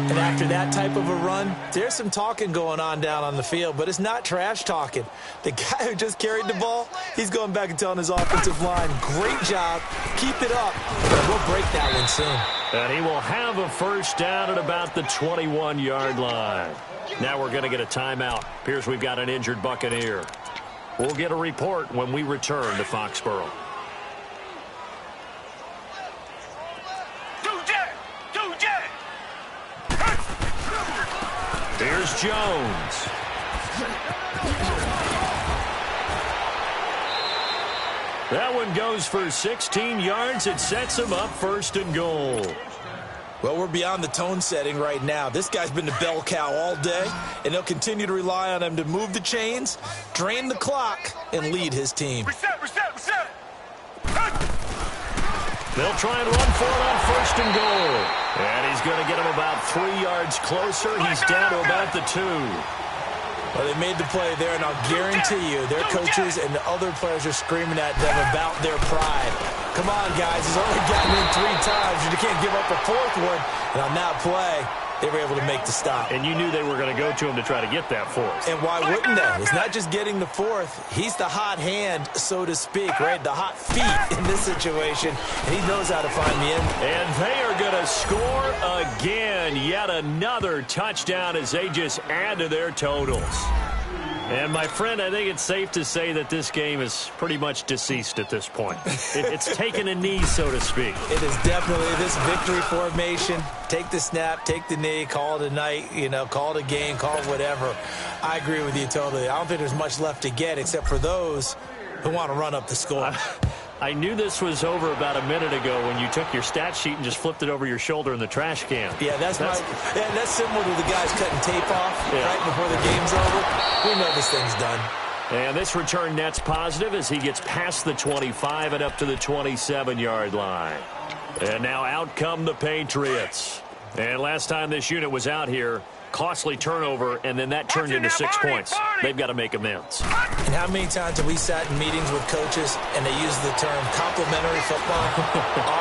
And after that type of a run, there's some talking going on down on the field, but it's not trash talking. The guy who just carried the ball, he's going back and telling his offensive line, great job, keep it up, but we'll break that one soon. And he will have a first down at about the 21-yard line. Now we're going to get a timeout. Appears we've got an injured Buccaneer. We'll get a report when we return to Foxborough. Here's Jones. That one goes for 16 yards. It sets him up 1st and goal. Well, we're beyond the tone setting right now. This guy's been the bell cow all day, and they'll continue to rely on him to move the chains, drain the clock, and lead his team. Reset. They'll try and run for it on 1st and goal. And he's going to get him about 3 yards closer. He's down to about the 2. Well, they made the play there, and I'll guarantee you their coaches and the other players are screaming at them about their pride. Come on, guys. He's only gotten in 3 times. You can't give up a 4th one. And on that play, they were able to make the stop. And you knew they were going to go to him to try to get that 4th. And why wouldn't they? It's not just getting the 4th. He's the hot hand, so to speak, right? The hot feet in this situation. And he knows how to find the end. And they are going to score again. Yet another touchdown as they just add to their totals. And, my friend, I think it's safe to say that this game is pretty much deceased at this point. It's taken a knee, so to speak. It is definitely this victory formation. Take the snap, take the knee, call it a night, call it a game, call it whatever. I agree with you totally. I don't think there's much left to get except for those who want to run up the score. I knew this was over about a minute ago when you took your stat sheet and just flipped it over your shoulder in the trash can. Yeah, that's similar to the guys cutting tape off right before the game's over. We know this thing's done. And this return net's positive as he gets past the 25 and up to the 27-yard line. And now out come the Patriots. And last time this unit was out here, costly turnover, and then that turned into 6 points. They've got to make amends. And how many times have we sat in meetings with coaches and they use the term complementary football?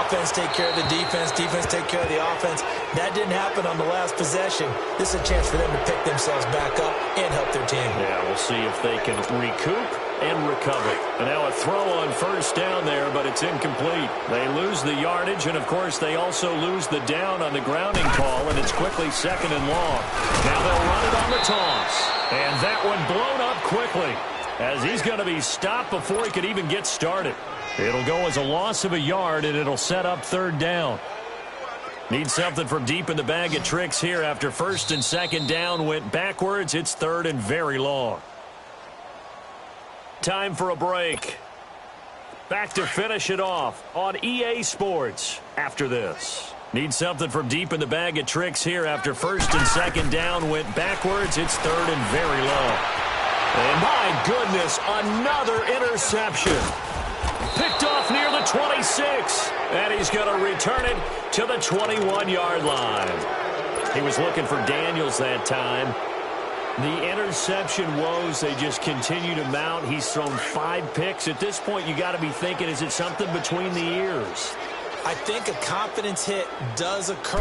Offense take care of the defense, defense take care of the offense. That didn't happen on the last possession. This is a chance for them to pick themselves back up and help their team. Yeah, we'll see if they can recoup and recover. And now a throw on 1st down there, but it's incomplete. They lose the yardage, and, of course, they also lose the down on the grounding call, and it's quickly 2nd and long. Now they'll run it on the toss. And that one blown up quickly as he's going to be stopped before he could even get started. It'll go as a loss of a yard, and it'll set up 3rd down. Need something from deep in the bag of tricks here after 1st and 2nd down went backwards. It's 3rd and very long. Time for a break. Back to finish it off on EA Sports after this. Need something from deep in the bag of tricks here after 1st and 2nd down went backwards. It's 3rd and very long. And my goodness, another interception. Picked off near the 26. And he's going to return it to the 21-yard line. He was looking for Daniels that time. The interception woes, they just continue to mount. He's thrown 5 picks. At this point, you got to be thinking, is it something between the ears? I think a confidence hit does occur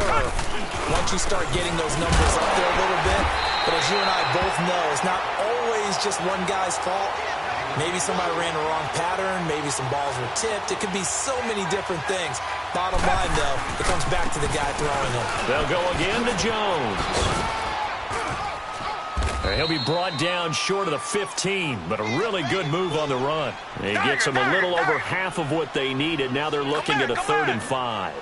once you start getting those numbers up there a little bit. But as you and I both know, it's not always just one guy's fault. Maybe somebody ran the wrong pattern. Maybe some balls were tipped. It could be so many different things. Bottom line, though, it comes back to the guy throwing them. They'll go again to Jones. He'll be brought down short of the 15, but a really good move on the run. He gets them a little over half of what they needed. Now they're looking at a 3rd and 5.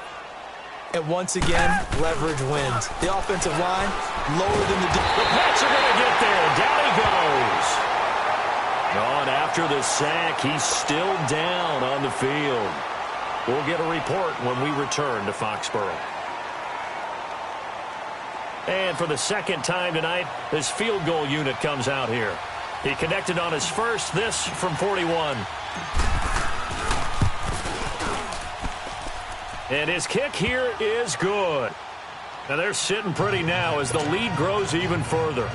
And once again, leverage wins. The offensive line lower than the Pats are going to get there. Down he goes. On after the sack, he's still down on the field. We'll get a report when we return to Foxborough. And for the 2nd time tonight, this field goal unit comes out here. He connected on his first, this from 41. And his kick here is good. Now they're sitting pretty now as the lead grows even further.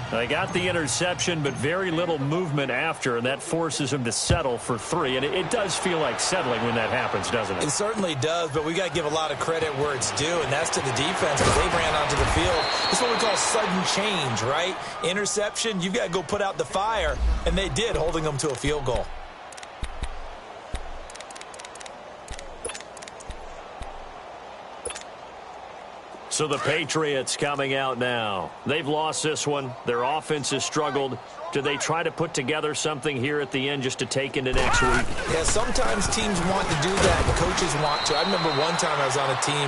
They got the interception, but very little movement after, and that forces him to settle for 3. And it does feel like settling when that happens, doesn't it? It certainly does, but we got to give a lot of credit where it's due, and that's to the defense because they ran onto the field. It's what we call sudden change, right? Interception, you've got to go put out the fire, and they did, holding them to a field goal. So the Patriots coming out now. They've lost this one. Their offense has struggled. Do they try to put together something here at the end just to take into next week? Yeah, sometimes teams want to do that, and coaches want to. I remember one time I was on a team,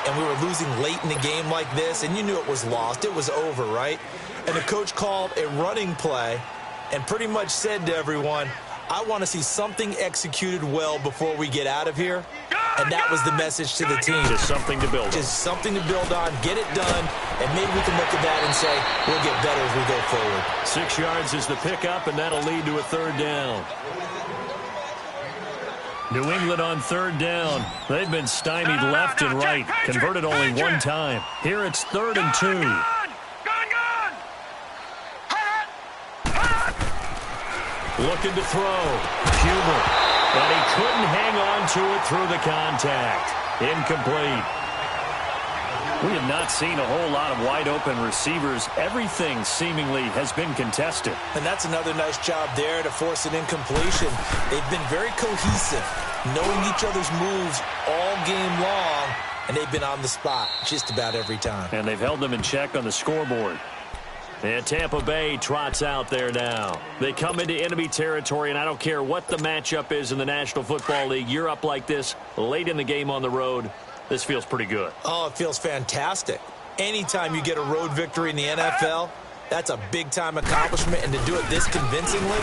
and we were losing late in the game like this, and you knew it was lost. It was over, right? And the coach called a running play and pretty much said to everyone, I want to see something executed well before we get out of here. And that was the message to the team. Just something to build on. Just something to build on, get it done, and maybe we can look at that and say, we'll get better as we go forward. 6 yards is the pickup, and that'll lead to a 3rd down. New England on third down. They've been stymied left and right. Converted only one time. Here it's 3rd and 2. Looking to throw. Huber. But he couldn't hang on to it through the contact. Incomplete. We have not seen a whole lot of wide-open receivers. Everything seemingly has been contested. And that's another nice job there to force an incompletion. They've been very cohesive, knowing each other's moves all game long, and they've been on the spot just about every time. And they've held them in check on the scoreboard. And Tampa Bay trots out there now. They come into enemy territory, and I don't care what the matchup is in the National Football League. You're up like this late in the game on the road. This feels pretty good. Oh, it feels fantastic. Anytime you get a road victory in the NFL, that's a big-time accomplishment, and to do it this convincingly,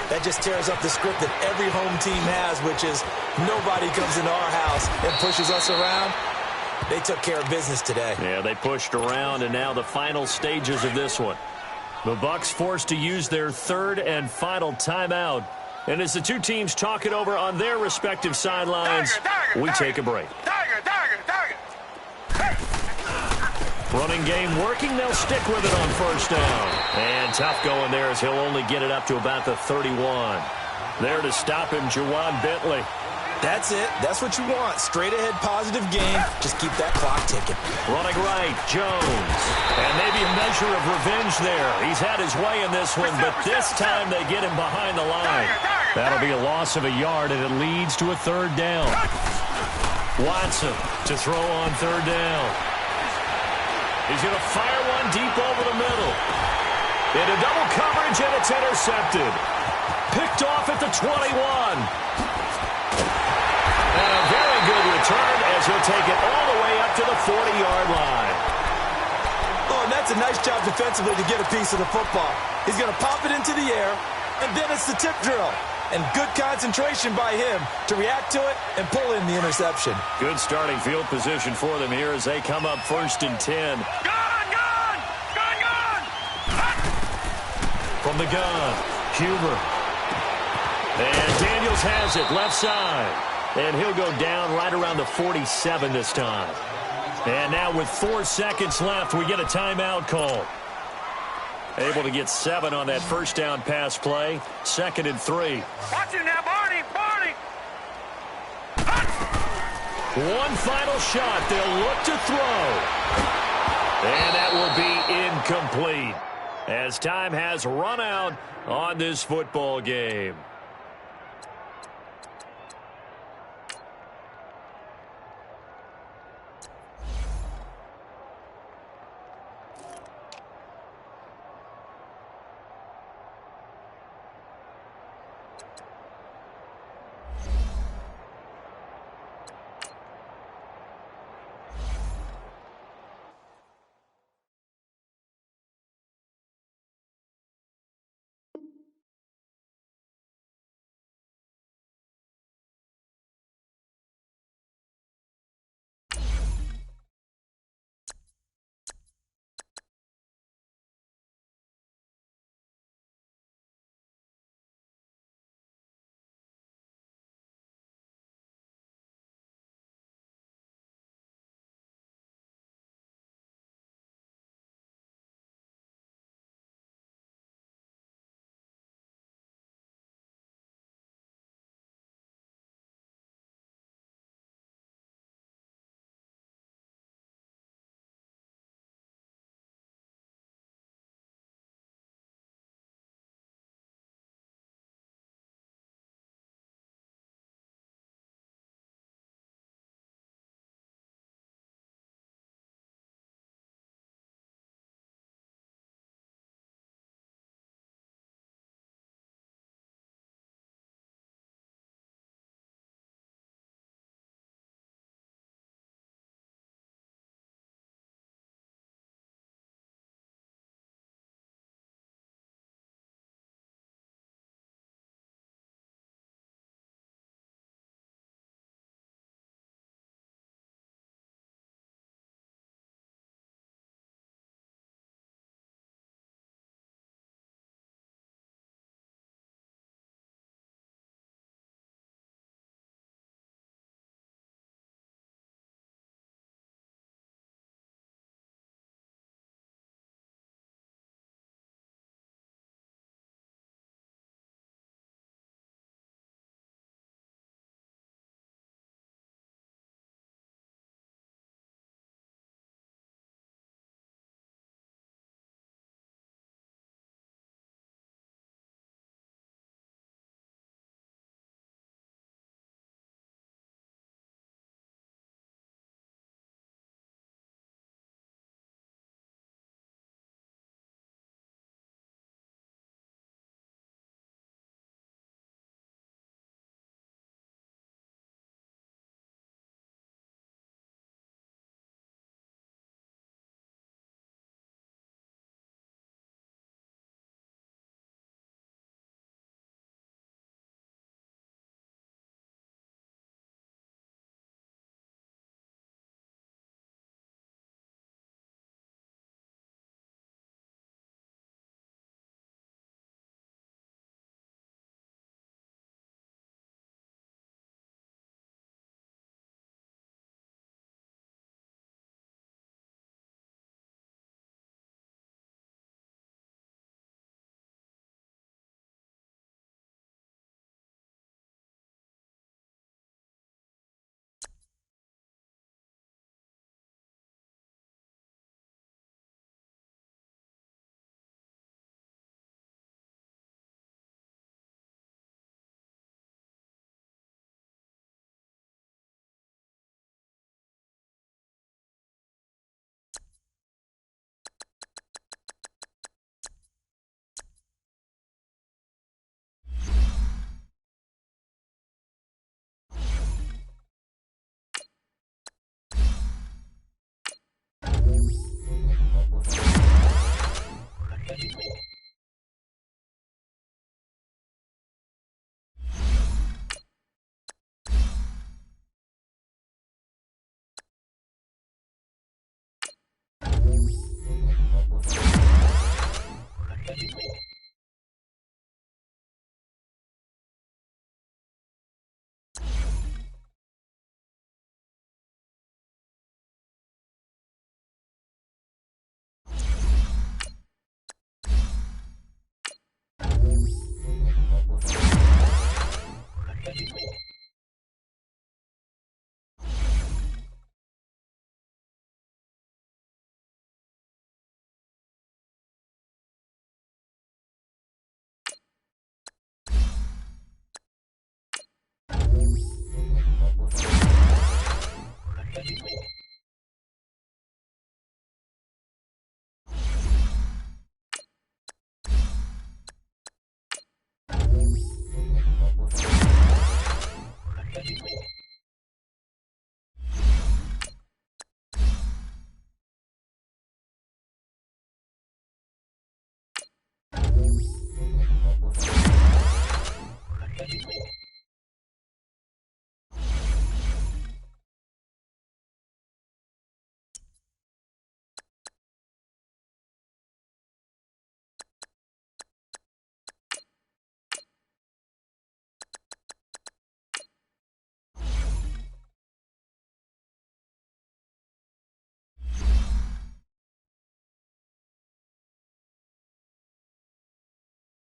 that just tears up the script that every home team has, which is nobody comes into our house and pushes us around. They took care of business today. Yeah, they pushed around, and now the final stages of this one. The Bucs forced to use their 3rd and final timeout. And as the two teams talk it over on their respective sidelines, we take a break. Running game working. They'll stick with it on 1st down. And tough going there as he'll only get it up to about the 31. There to stop him, Juwan Bentley. That's it. That's what you want. Straight ahead positive game. Just keep that clock ticking. Running right, Jones. And maybe a measure of revenge there. He's had his way in this one, but this time they get him behind the line. That'll be a loss of a yard, and it leads to a 3rd down. Watson to throw on 3rd down. He's going to fire one deep over the middle. Into double coverage, and it's intercepted. Picked off at the 21. And a very good return as he'll take it all the way up to the 40-yard line. Oh, and that's a nice job defensively to get a piece of the football. He's going to pop it into the air, and then it's the tip drill. And good concentration by him to react to it and pull in the interception. Good starting field position for them here as they come up 1st and 10. Gun! From the gun, Huber. And Daniels has it left side. And he'll go down right around the 47 this time. And now with 4 seconds left, we get a timeout call. Able to get 7 on that 1st down pass play. 2nd and 3. Watch it now, Barney! One final shot. They'll look to throw. And that will be incomplete as time has run out on this football game.